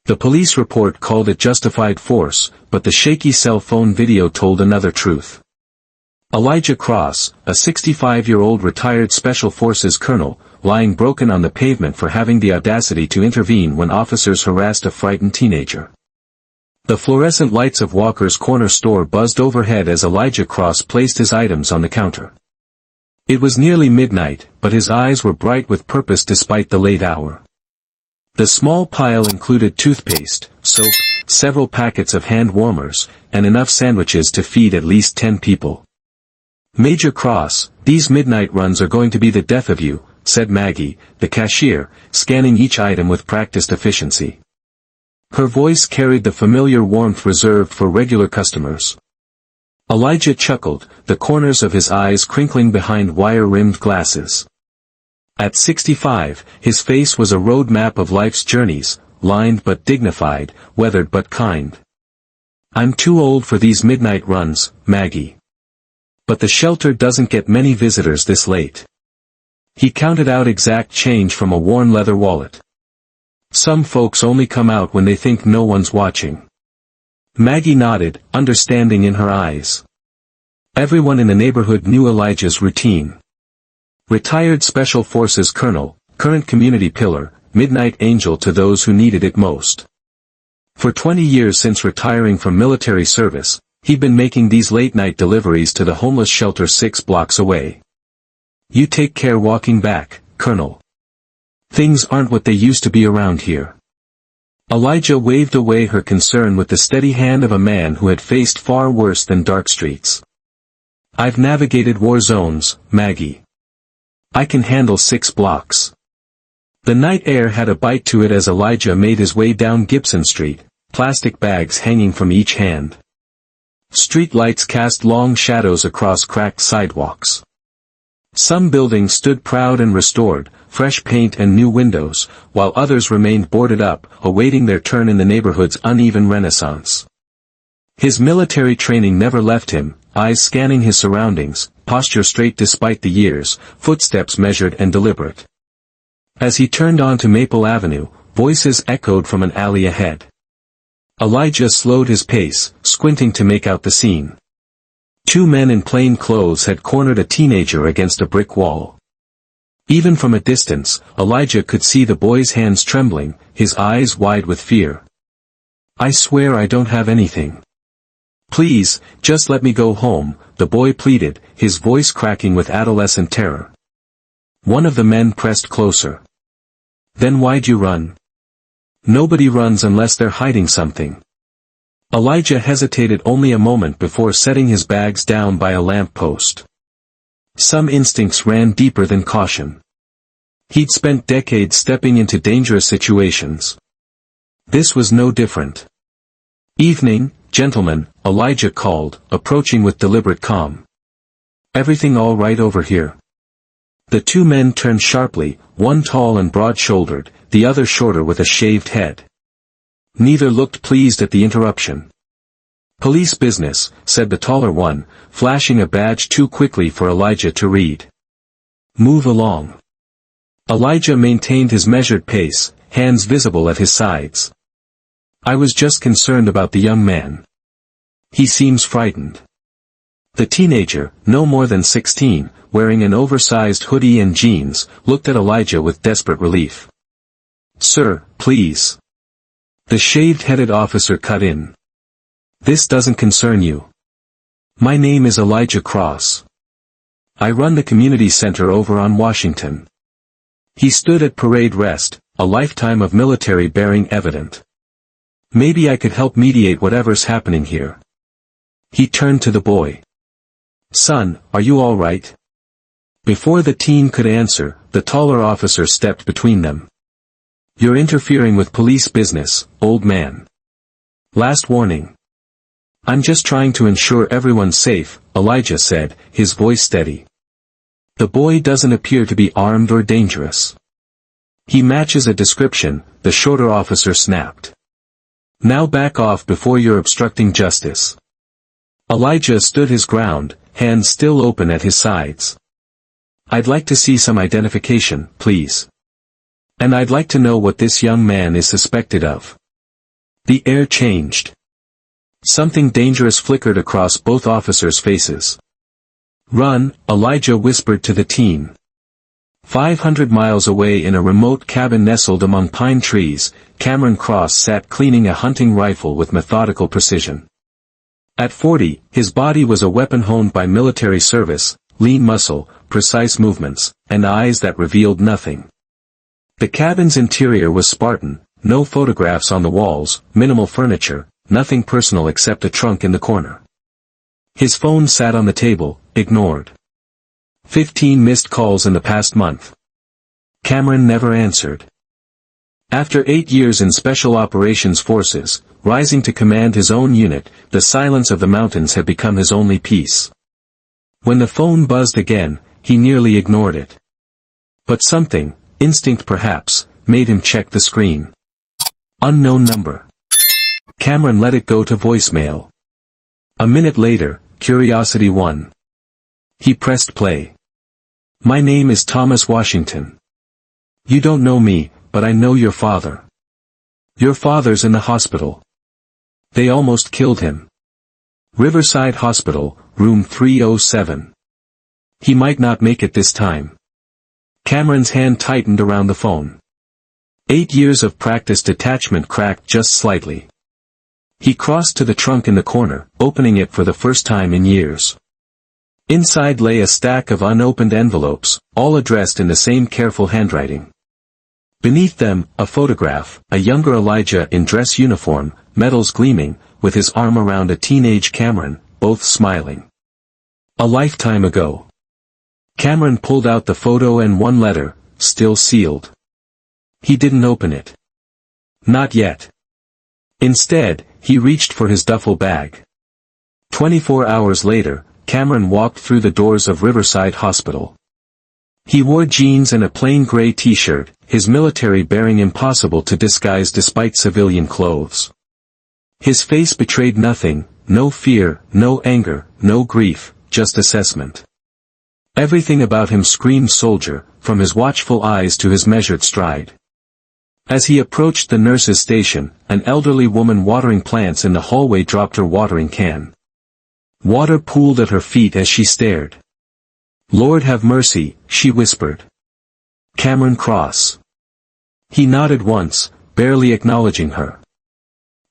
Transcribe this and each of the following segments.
The police report called it justified force, but the shaky cell phone video told another truth. Elijah Cross, a 65-year-old retired Special Forces colonel, lying broken on the pavement for having the audacity to intervene when officers harassed a frightened teenager. The fluorescent lights of Walker's Corner store buzzed overhead as Elijah Cross placed his items on the counter. It was nearly midnight, but his eyes were bright with purpose despite the late hour. The small pile included toothpaste, soap, several packets of hand warmers, and enough sandwiches to feed at least 10 people. "Major Cross, these midnight runs are going to be the death of you," said Maggie, the cashier, scanning each item with practiced efficiency. Her voice carried the familiar warmth reserved for regular customers. Elijah chuckled, the corners of his eyes crinkling behind wire-rimmed glasses. At 65, his face was a road map of life's journeys, lined but dignified, weathered but kind. "I'm too old for these midnight runs, Maggie. But the shelter doesn't get many visitors this late." He counted out exact change from a worn leather wallet. "Some folks only come out when they think no one's watching." Maggie nodded, understanding in her eyes. Everyone in the neighborhood knew Elijah's routine. Retired Special Forces colonel, current community pillar, midnight angel to those who needed it most. For 20 years since retiring from military service, he'd been making these late-night deliveries to the homeless shelter 6 blocks away. "You take care walking back, Colonel. Things aren't what they used to be around here." Elijah waved away her concern with the steady hand of a man who had faced far worse than dark streets. "I've navigated war zones, Maggie. I can handle 6 blocks." The night air had a bite to it as Elijah made his way down Gibson Street, plastic bags hanging from each hand. Street lights cast long shadows across cracked sidewalks. Some buildings stood proud and restored, fresh paint and new windows, while others remained boarded up, awaiting their turn in the neighborhood's uneven renaissance. His military training never left him, eyes scanning his surroundings, posture straight despite the years, footsteps measured and deliberate. As he turned onto Maple Avenue, voices echoed from an alley ahead. Elijah slowed his pace, squinting to make out the scene. 2 men in plain clothes had cornered a teenager against a brick wall. Even from a distance, Elijah could see the boy's hands trembling, his eyes wide with fear. "I swear I don't have anything. Please, just let me go home," the boy pleaded, his voice cracking with adolescent terror. One of the men pressed closer. "Then why'd you run?" "Nobody runs unless they're hiding something." Elijah hesitated only a moment before setting his bags down by a lamp post. Some instincts ran deeper than caution. He'd spent decades stepping into dangerous situations. This was no different. "Evening, gentlemen," Elijah called, approaching with deliberate calm. "Everything all right over here?" The 2 men turned sharply, one tall and broad-shouldered, the other shorter with a shaved head. Neither looked pleased at the interruption. "Police business," said the taller one, flashing a badge too quickly for Elijah to read. "Move along." Elijah maintained his measured pace, hands visible at his sides. "I was just concerned about the young man. He seems frightened." The teenager, no more than 16, wearing an oversized hoodie and jeans, looked at Elijah with desperate relief. "Sir, please." The shaved-headed officer cut in. "This doesn't concern you. My name is Elijah Cross. I run the community center over on Washington." He stood at parade rest, a lifetime of military bearing evident. "Maybe I could help mediate whatever's happening here." He turned to the boy. "Son, are you all right?" Before the teen could answer, the taller officer stepped between them. "You're interfering with police business, old man. Last warning." "I'm just trying to ensure everyone's safe," Elijah said, his voice steady. "The boy doesn't appear to be armed or dangerous." "He matches a description," the shorter officer snapped. "Now back off before you're obstructing justice." Elijah stood his ground, hands still open at his sides. "I'd like to see some identification, please. And I'd like to know what this young man is suspected of." The air changed. Something dangerous flickered across both officers' faces. "Run," Elijah whispered to the team. 500 miles away in a remote cabin nestled among pine trees, Cameron Cross sat cleaning a hunting rifle with methodical precision. At 40, his body was a weapon honed by military service, lean muscle, precise movements, and eyes that revealed nothing. The cabin's interior was Spartan, no photographs on the walls, minimal furniture, nothing personal except a trunk in the corner. His phone sat on the table, ignored. 15 missed calls in the past month. Cameron never answered. After 8 years in Special Operations Forces, rising to command his own unit, the silence of the mountains had become his only peace. When the phone buzzed again, he nearly ignored it. But something, instinct perhaps, made him check the screen. Unknown number. Cameron let it go to voicemail. A minute later, curiosity won. He pressed play. "My name is Thomas Washington. You don't know me, but I know your father. Your father's in the hospital. They almost killed him. Riverside Hospital, room 307. He might not make it this time." Cameron's hand tightened around the phone. 8 years of practice detachment cracked just slightly. He crossed to the trunk in the corner, opening it for the first time in years. Inside lay a stack of unopened envelopes, all addressed in the same careful handwriting. Beneath them, a photograph, a younger Elijah in dress uniform, medals gleaming, with his arm around a teenage Cameron, both smiling. A lifetime ago. Cameron pulled out the photo and one letter, still sealed. He didn't open it. Not yet. Instead, he reached for his duffel bag. 24 hours later, Cameron walked through the doors of Riverside Hospital. He wore jeans and a plain gray t-shirt, his military bearing impossible to disguise despite civilian clothes. His face betrayed nothing, no fear, no anger, no grief, just assessment. Everything about him screamed soldier, from his watchful eyes to his measured stride. As he approached the nurse's station, an elderly woman watering plants in the hallway dropped her watering can. Water pooled at her feet as she stared. "Lord have mercy," she whispered. "Cameron Cross." He nodded once, barely acknowledging her.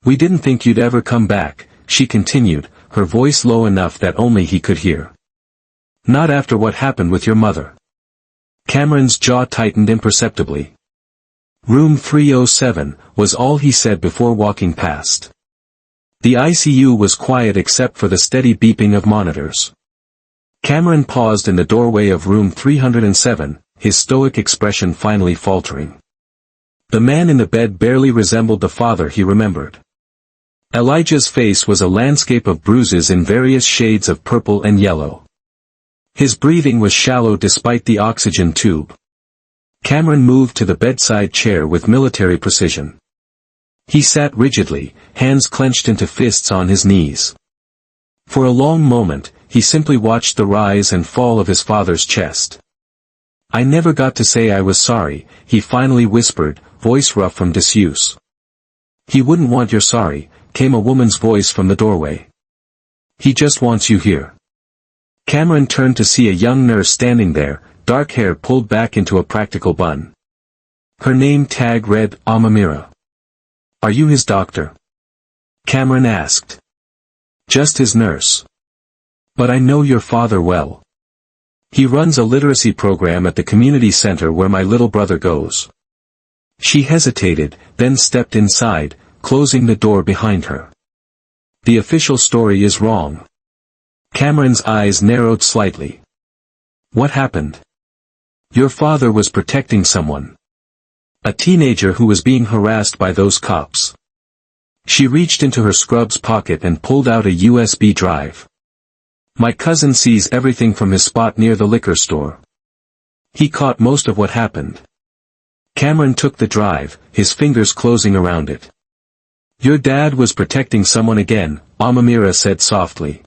"We didn't think you'd ever come back," she continued, her voice low enough that only he could hear. "Not after what happened with your mother." Cameron's jaw tightened imperceptibly. "Room 307, was all he said before walking past. The ICU was quiet except for the steady beeping of monitors. Cameron paused in the doorway of room 307, his stoic expression finally faltering. The man in the bed barely resembled the father he remembered. Elijah's face was a landscape of bruises in various shades of purple and yellow. His breathing was shallow despite the oxygen tube. Cameron moved to the bedside chair with military precision. He sat rigidly, hands clenched into fists on his knees. For a long moment, he simply watched the rise and fall of his father's chest. "I never got to say I was sorry," he finally whispered, voice rough from disuse. "He wouldn't want your sorry," came a woman's voice from the doorway. "He just wants you here." Cameron turned to see a young nurse standing there, dark hair pulled back into a practical bun. Her name tag read, Amamira. "Are you his doctor?" Cameron asked. "Just his nurse. But I know your father well. He runs a literacy program at the community center where my little brother goes." She hesitated, then stepped inside, closing the door behind her. "The official story is wrong." Cameron's eyes narrowed slightly. "What happened?" "Your father was protecting someone. A teenager who was being harassed by those cops." She reached into her scrubs pocket and pulled out a USB drive. "My cousin sees everything from his spot near the liquor store. He caught most of what happened." Cameron took the drive, his fingers closing around it. "Your dad was protecting someone again," Amamira said softly.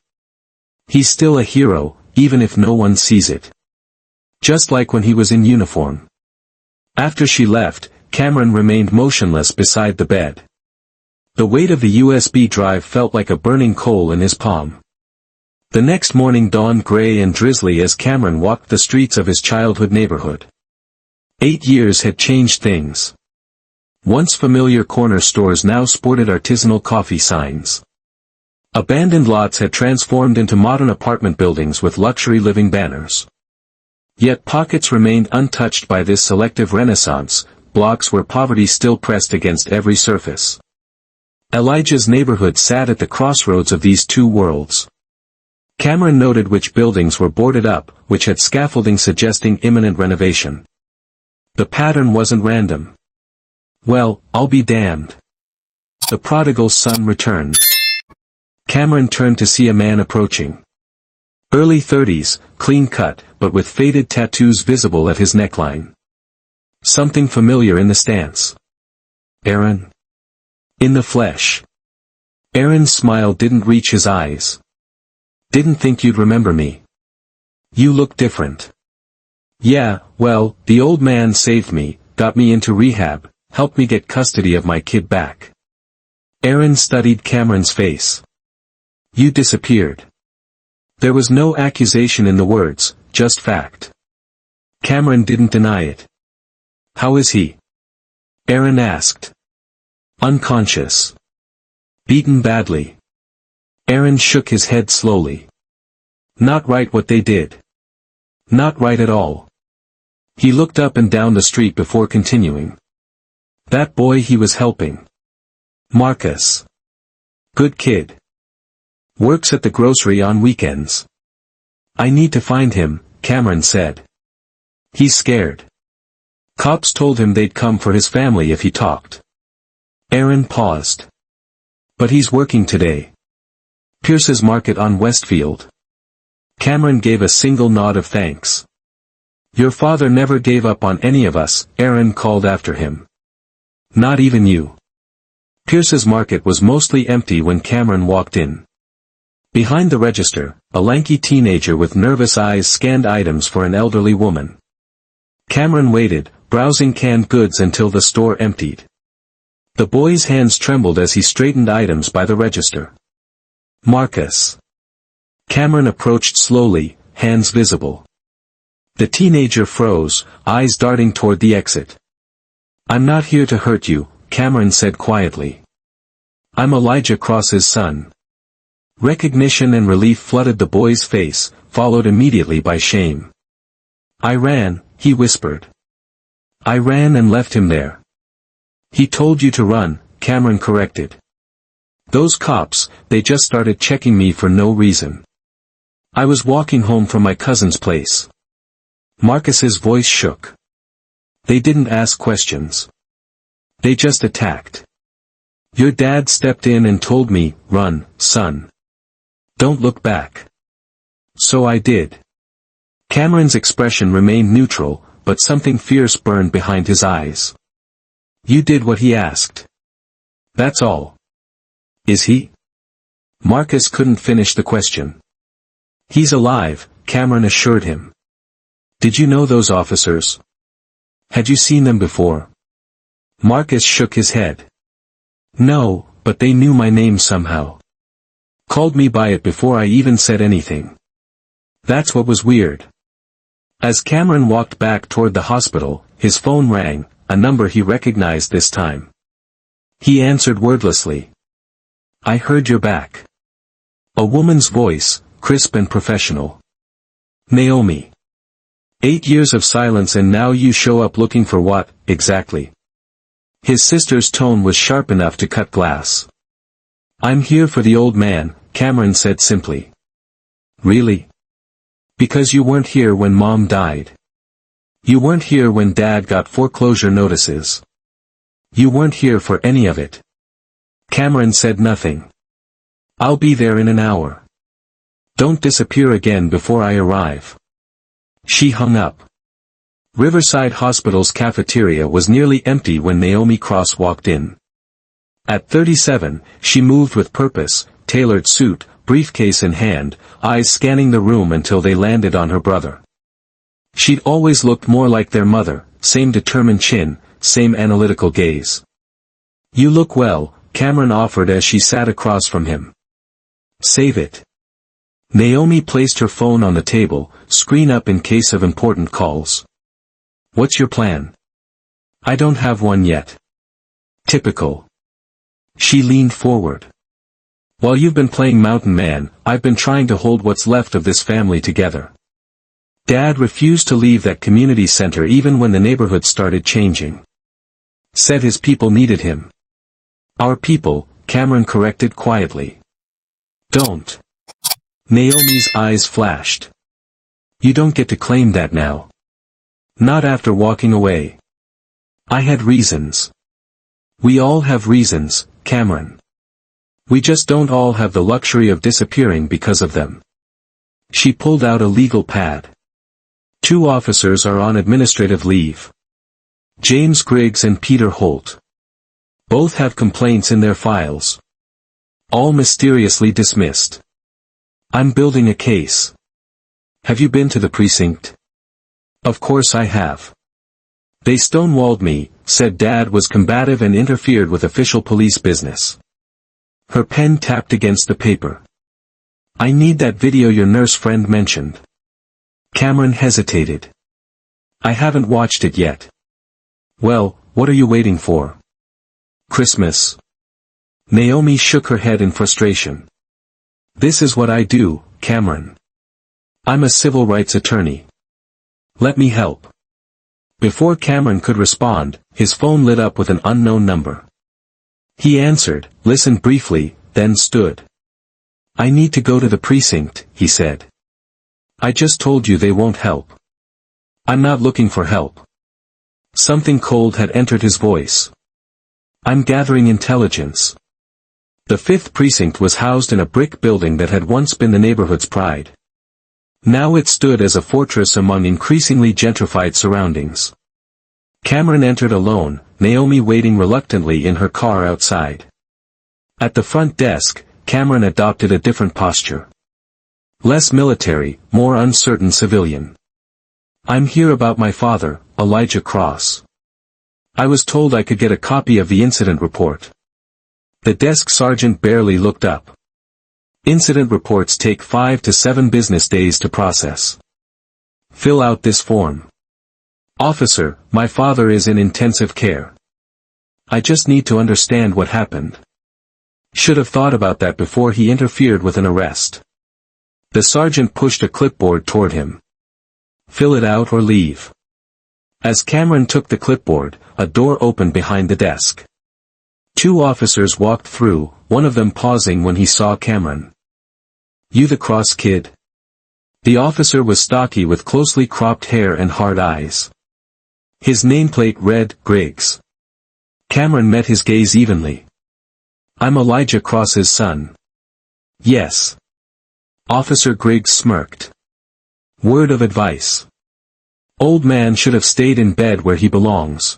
"He's still a hero, even if no one sees it. Just like when he was in uniform." After she left, Cameron remained motionless beside the bed. The weight of the USB drive felt like a burning coal in his palm. The next morning dawned gray and drizzly as Cameron walked the streets of his childhood neighborhood. 8 years had changed things. Once familiar corner stores now sported artisanal coffee signs. Abandoned lots had transformed into modern apartment buildings with luxury living banners. Yet pockets remained untouched by this selective renaissance, blocks where poverty still pressed against every surface. Elijah's neighborhood sat at the crossroads of these two worlds. Cameron noted which buildings were boarded up, which had scaffolding suggesting imminent renovation. The pattern wasn't random. Well, I'll be damned. The prodigal son returns. Cameron turned to see a man approaching. Early 30s, clean-cut, but with faded tattoos visible at his neckline. Something familiar in the stance. Aaron? In the flesh. Aaron's smile didn't reach his eyes. Didn't think you'd remember me. You look different. Yeah, well, the old man saved me, got me into rehab, helped me get custody of my kid back. Aaron studied Cameron's face. You disappeared. There was no accusation in the words, just fact. Cameron didn't deny it. How is he? Aaron asked. Unconscious. Beaten badly. Aaron shook his head slowly. Not right what they did. Not right at all. He looked up and down the street before continuing. That boy he was helping. Marcus. Good kid. Works at the grocery on weekends. I need to find him, Cameron said. He's scared. Cops told him they'd come for his family if he talked. Aaron paused. But he's working today. Pierce's Market on Westfield. Cameron gave a single nod of thanks. Your father never gave up on any of us, Aaron called after him. Not even you. Pierce's Market was mostly empty when Cameron walked in. Behind the register, a lanky teenager with nervous eyes scanned items for an elderly woman. Cameron waited, browsing canned goods until the store emptied. The boy's hands trembled as he straightened items by the register. Marcus. Cameron approached slowly, hands visible. The teenager froze, eyes darting toward the exit. I'm not here to hurt you, Cameron said quietly. I'm Elijah Cross's son. Recognition and relief flooded the boy's face, followed immediately by shame. I ran, he whispered. I ran and left him there. He told you to run, Cameron corrected. Those cops, they just started checking me for no reason. I was walking home from my cousin's place. Marcus's voice shook. They didn't ask questions. They just attacked. Your dad stepped in and told me, run, son. Don't look back. So I did. Cameron's expression remained neutral, but something fierce burned behind his eyes. You did what he asked. That's all. Is he? Marcus couldn't finish the question. He's alive, Cameron assured him. Did you know those officers? Had you seen them before? Marcus shook his head. No, but they knew my name somehow. Called me by it before I even said anything. That's what was weird. As Cameron walked back toward the hospital, his phone rang, a number he recognized this time. He answered wordlessly. I heard you're back. A woman's voice, crisp and professional. Naomi. 8 years of silence and now you show up looking for what, exactly? His sister's tone was sharp enough to cut glass. I'm here for the old man, Cameron said simply. Really? Because you weren't here when Mom died. You weren't here when Dad got foreclosure notices. You weren't here for any of it. Cameron said nothing. I'll be there in an hour. Don't disappear again before I arrive. She hung up. Riverside Hospital's cafeteria was nearly empty when Naomi Cross walked in. At 37, she moved with purpose, tailored suit, briefcase in hand, eyes scanning the room until they landed on her brother. She'd always looked more like their mother, same determined chin, same analytical gaze. You look well, Cameron offered as she sat across from him. Save it. Naomi placed her phone on the table, screen up in case of important calls. What's your plan? I don't have one yet. Typical. She leaned forward. While you've been playing mountain man, I've been trying to hold what's left of this family together. Dad refused to leave that community center even when the neighborhood started changing. Said his people needed him. Our people, Cameron corrected quietly. Don't. Naomi's eyes flashed. You don't get to claim that now. Not after walking away. I had reasons. We all have reasons, Cameron. We just don't all have the luxury of disappearing because of them. She pulled out a legal pad. 2 officers are on administrative leave. James Griggs and Peter Holt. Both have complaints in their files. All mysteriously dismissed. I'm building a case. Have you been to the precinct? Of course I have. They stonewalled me, said Dad was combative and interfered with official police business. Her pen tapped against the paper. I need that video your nurse friend mentioned. Cameron hesitated. I haven't watched it yet. Well, what are you waiting for? Christmas. Naomi shook her head in frustration. This is what I do, Cameron. I'm a civil rights attorney. Let me help. Before Cameron could respond, his phone lit up with an unknown number. He answered, listened briefly, then stood. I need to go to the precinct, he said. I just told you they won't help. I'm not looking for help. Something cold had entered his voice. I'm gathering intelligence. The 5th precinct was housed in a brick building that had once been the neighborhood's pride. Now it stood as a fortress among increasingly gentrified surroundings. Cameron entered alone, Naomi waiting reluctantly in her car outside. At the front desk, Cameron adopted a different posture. Less military, more uncertain civilian. I'm here about my father, Elijah Cross. I was told I could get a copy of the incident report. The desk sergeant barely looked up. Incident reports take 5 to 7 business days to process. Fill out this form. Officer, my father is in intensive care. I just need to understand what happened. Should have thought about that before he interfered with an arrest. The sergeant pushed a clipboard toward him. Fill it out or leave. As Cameron took the clipboard, a door opened behind the desk. 2 officers walked through, one of them pausing when he saw Cameron. You the Cross kid? The officer was stocky with closely cropped hair and hard eyes. His nameplate read, Griggs. Cameron met his gaze evenly. I'm Elijah Cross's son. Yes. Officer Griggs smirked. Word of advice. Old man should have stayed in bed where he belongs.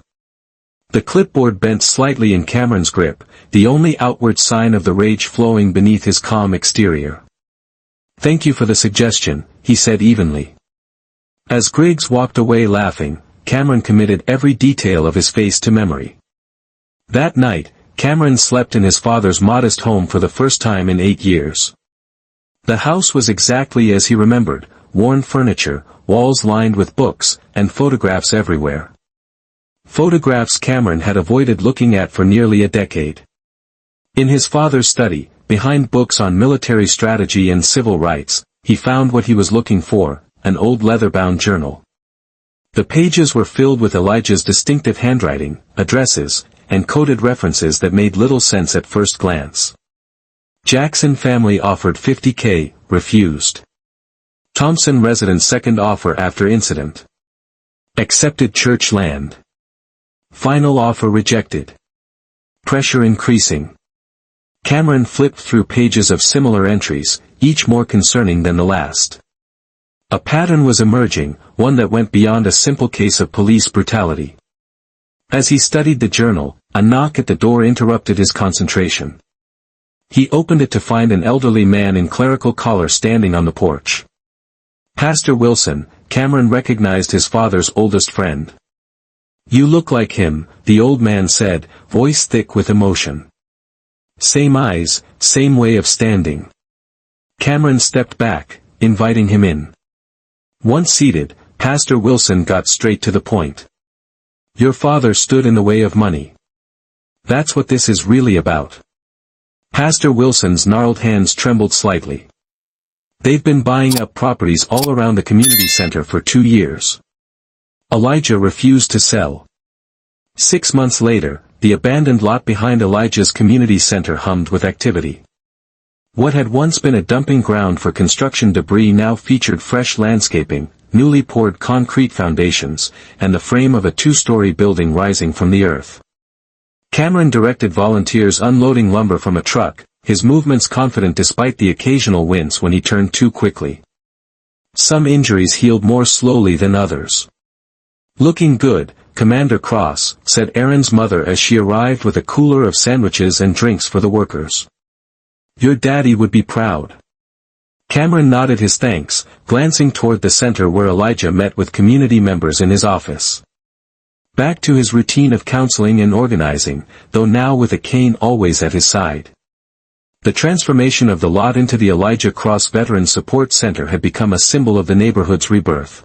The clipboard bent slightly in Cameron's grip, the only outward sign of the rage flowing beneath his calm exterior. Thank you for the suggestion, he said evenly. As Griggs walked away laughing, Cameron committed every detail of his face to memory. That night, Cameron slept in his father's modest home for the first time in 8 years. The house was exactly as he remembered, worn furniture, walls lined with books, and photographs everywhere. Photographs Cameron had avoided looking at for nearly a decade. In his father's study, behind books on military strategy and civil rights, he found what he was looking for, an old leather-bound journal. The pages were filled with Elijah's distinctive handwriting, addresses, and coded references that made little sense at first glance. Jackson family offered $50K, refused. Thompson residence second offer after incident. Accepted church land. Final offer rejected. Pressure increasing. Cameron flipped through pages of similar entries, each more concerning than the last. A pattern was emerging, one that went beyond a simple case of police brutality. As he studied the journal, a knock at the door interrupted his concentration. He opened it to find an elderly man in clerical collar standing on the porch. Pastor Wilson, Cameron recognized his father's oldest friend. You look like him, the old man said, voice thick with emotion. Same eyes, same way of standing. Cameron stepped back, inviting him in. Once seated, Pastor Wilson got straight to the point. Your father stood in the way of money. That's what this is really about. Pastor Wilson's gnarled hands trembled slightly. They've been buying up properties all around the community center for 2 years. Elijah refused to sell. 6 months later, the abandoned lot behind Elijah's community center hummed with activity. What had once been a dumping ground for construction debris now featured fresh landscaping, newly poured concrete foundations, and the frame of a 2-story building rising from the earth. Cameron directed volunteers unloading lumber from a truck, his movements confident despite the occasional wince when he turned too quickly. Some injuries healed more slowly than others. Looking good, Commander Cross, said Aaron's mother as she arrived with a cooler of sandwiches and drinks for the workers. Your daddy would be proud. Cameron nodded his thanks, glancing toward the center where Elijah met with community members in his office. Back to his routine of counseling and organizing, though now with a cane always at his side. The transformation of the lot into the Elijah Cross Veteran Support Center had become a symbol of the neighborhood's rebirth.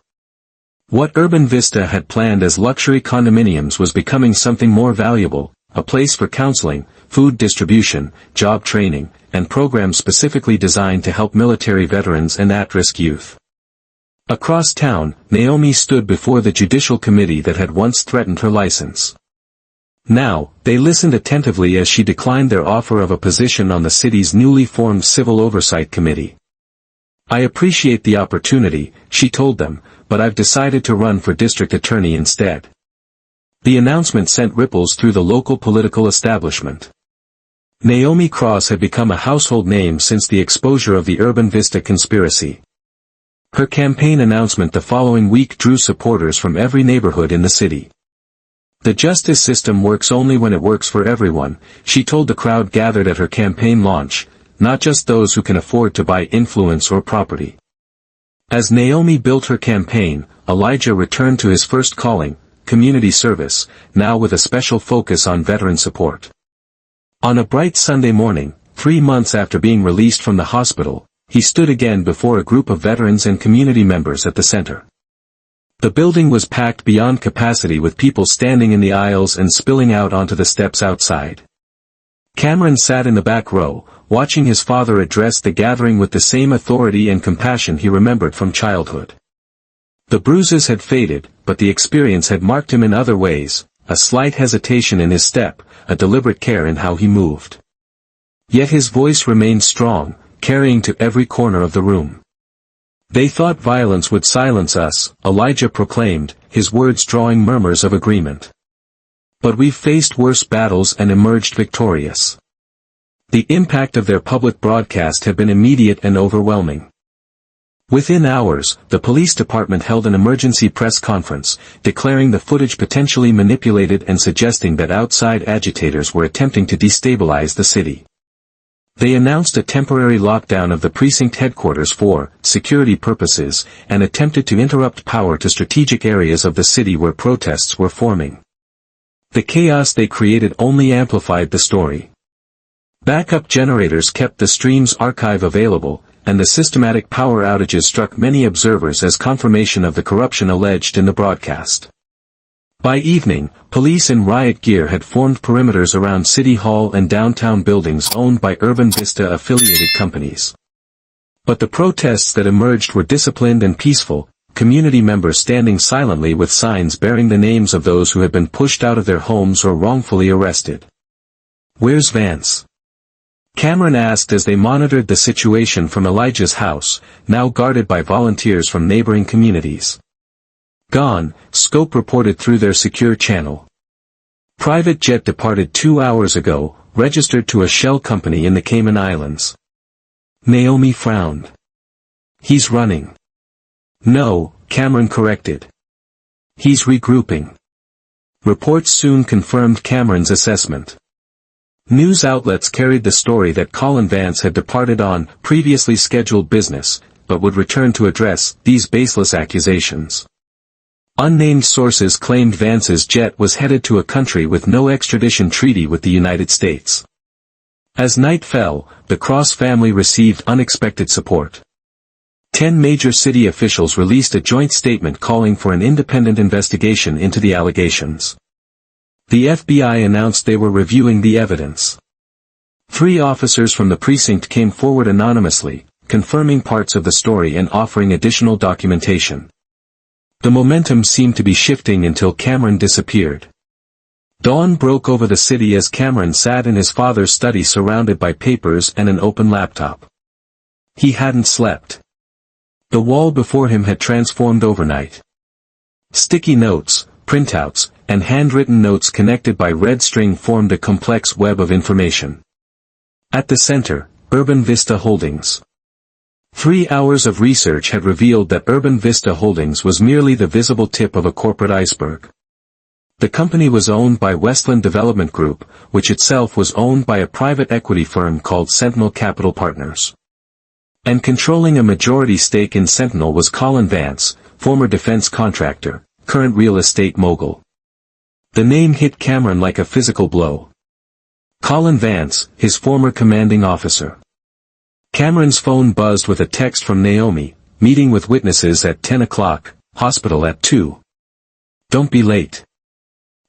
What Urban Vista had planned as luxury condominiums was becoming something more valuable, a place for counseling, food distribution, job training, and programs specifically designed to help military veterans and at-risk youth. Across town, Naomi stood before the judicial committee that had once threatened her license. Now, they listened attentively as she declined their offer of a position on the city's newly formed Civil Oversight Committee. I appreciate the opportunity, she told them, but I've decided to run for district attorney instead. The announcement sent ripples through the local political establishment. Naomi Cross had become a household name since the exposure of the Urban Vista conspiracy. Her campaign announcement the following week drew supporters from every neighborhood in the city. The justice system works only when it works for everyone, she told the crowd gathered at her campaign launch, not just those who can afford to buy influence or property. As Naomi built her campaign, Elijah returned to his first calling, community service, now with a special focus on veteran support. On a bright Sunday morning, 3 months after being released from the hospital, he stood again before a group of veterans and community members at the center. The building was packed beyond capacity with people standing in the aisles and spilling out onto the steps outside. Cameron sat in the back row, watching his father address the gathering with the same authority and compassion he remembered from childhood. The bruises had faded, but the experience had marked him in other ways, a slight hesitation in his step, a deliberate care in how he moved. Yet his voice remained strong, carrying to every corner of the room. They thought violence would silence us, Elijah proclaimed, his words drawing murmurs of agreement. But we've faced worse battles and emerged victorious. The impact of their public broadcast had been immediate and overwhelming. Within hours, the police department held an emergency press conference, declaring the footage potentially manipulated and suggesting that outside agitators were attempting to destabilize the city. They announced a temporary lockdown of the precinct headquarters for security purposes, and attempted to interrupt power to strategic areas of the city where protests were forming. The chaos they created only amplified the story. Backup generators kept the stream's archive available, and the systematic power outages struck many observers as confirmation of the corruption alleged in the broadcast. By evening, police in riot gear had formed perimeters around City Hall and downtown buildings owned by Urban Vista-affiliated companies. But the protests that emerged were disciplined and peaceful, community members standing silently with signs bearing the names of those who had been pushed out of their homes or wrongfully arrested. "Where's Vance?" Cameron asked as they monitored the situation from Elijah's house, now guarded by volunteers from neighboring communities. "Gone," Scope reported through their secure channel. "Private jet departed 2 hours ago, registered to a shell company in the Cayman Islands." Naomi frowned. "He's running." "No," Cameron corrected. "He's regrouping." Reports soon confirmed Cameron's assessment. News outlets carried the story that Colin Vance had departed on previously scheduled business, but would return to address these baseless accusations. Unnamed sources claimed Vance's jet was headed to a country with no extradition treaty with the United States. As night fell, the Cross family received unexpected support. 10 major city officials released a joint statement calling for an independent investigation into the allegations. The FBI announced they were reviewing the evidence. 3 officers from the precinct came forward anonymously, confirming parts of the story and offering additional documentation. The momentum seemed to be shifting until Cameron disappeared. Dawn broke over the city as Cameron sat in his father's study surrounded by papers and an open laptop. He hadn't slept. The wall before him had transformed overnight. Sticky notes, printouts, and handwritten notes connected by red string formed a complex web of information. At the center, Urban Vista Holdings. 3 hours of research had revealed that Urban Vista Holdings was merely the visible tip of a corporate iceberg. The company was owned by Westland Development Group, which itself was owned by a private equity firm called Sentinel Capital Partners. And controlling a majority stake in Sentinel was Colin Vance, former defense contractor, current real estate mogul. The name hit Cameron like a physical blow. Colin Vance, his former commanding officer. Cameron's phone buzzed with a text from Naomi, meeting with witnesses at 10 o'clock, hospital at 2. Don't be late.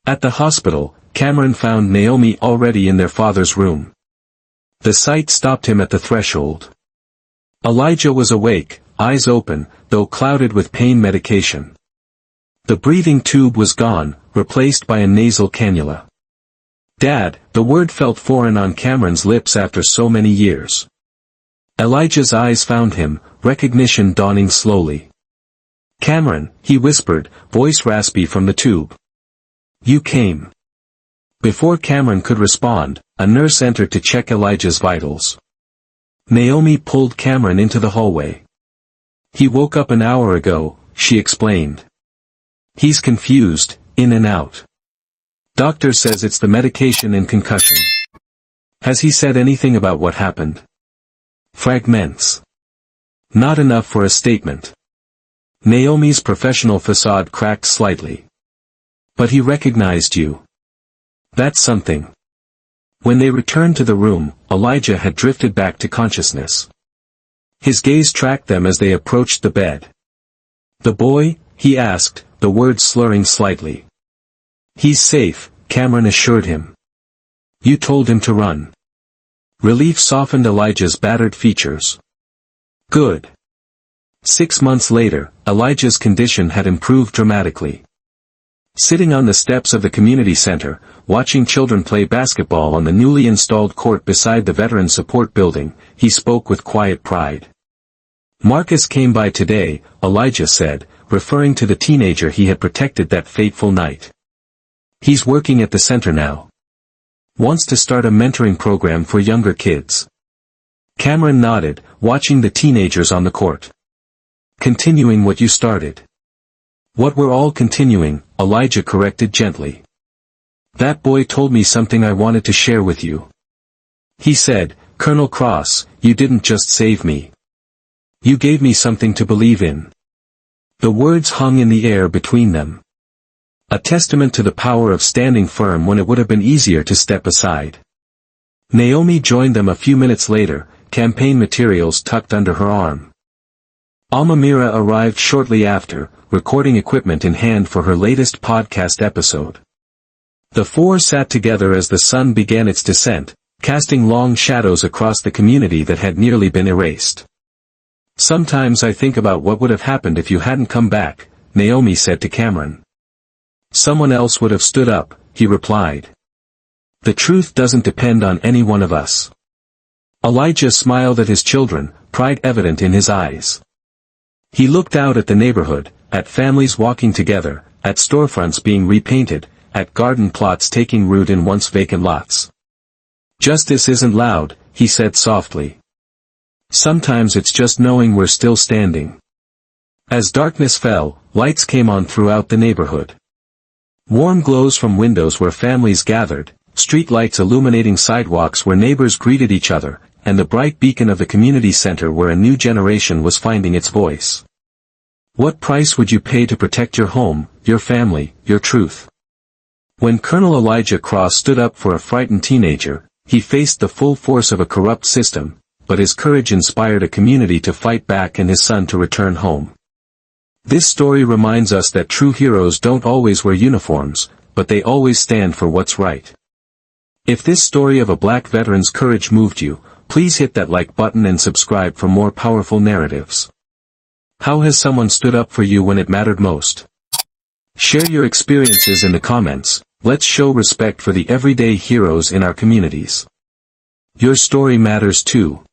At the hospital, Cameron found Naomi already in their father's room. The sight stopped him at the threshold. Elijah was awake, eyes open, though clouded with pain medication. The breathing tube was gone, replaced by a nasal cannula. Dad, the word felt foreign on Cameron's lips after so many years. Elijah's eyes found him, recognition dawning slowly. Cameron, he whispered, voice raspy from the tube. You came. Before Cameron could respond, a nurse entered to check Elijah's vitals. Naomi pulled Cameron into the hallway. He woke up an hour ago, she explained. He's confused, in and out. Doctor says it's the medication and concussion. Has he said anything about what happened? Fragments. Not enough for a statement. Naomi's professional facade cracked slightly. But he recognized you. That's something. When they returned to the room, Elijah had drifted back to consciousness. His gaze tracked them as they approached the bed. The boy, he asked, the words slurring slightly. He's safe, Cameron assured him. You told him to run. Relief softened Elijah's battered features. Good. 6 months later, Elijah's condition had improved dramatically. Sitting on the steps of the community center, watching children play basketball on the newly installed court beside the Veteran Support Building, he spoke with quiet pride. Marcus came by today, Elijah said, referring to the teenager he had protected that fateful night. He's working at the center now. Wants to start a mentoring program for younger kids. Cameron nodded, watching the teenagers on the court. Continuing what you started. What we're all continuing, Elijah corrected gently. That boy told me something I wanted to share with you. He said, Colonel Cross, you didn't just save me. You gave me something to believe in. The words hung in the air between them. A testament to the power of standing firm when it would have been easier to step aside. Naomi joined them a few minutes later, campaign materials tucked under her arm. Almamira arrived shortly after, recording equipment in hand for her latest podcast episode. The 4 sat together as the sun began its descent, casting long shadows across the community that had nearly been erased. Sometimes I think about what would have happened if you hadn't come back, Naomi said to Cameron. Someone else would have stood up, he replied. The truth doesn't depend on any one of us. Elijah smiled at his children, pride evident in his eyes. He looked out at the neighborhood, at families walking together, at storefronts being repainted, at garden plots taking root in once vacant lots. Justice isn't loud, he said softly. Sometimes it's just knowing we're still standing. As darkness fell, lights came on throughout the neighborhood. Warm glows from windows where families gathered, street lights illuminating sidewalks where neighbors greeted each other, and the bright beacon of the community center where a new generation was finding its voice. What price would you pay to protect your home, your family, your truth? When Colonel Elijah Cross stood up for a frightened teenager, He faced the full force of a corrupt system, but his courage inspired a community to fight back and his son to return home. This story reminds us that true heroes don't always wear uniforms, but they always stand for what's right. If this story of a black veteran's courage moved you, please hit that like button and subscribe for more powerful narratives. How has someone stood up for you when it mattered most? Share your experiences in the comments. Let's show respect for the everyday heroes in our communities. Your story matters too.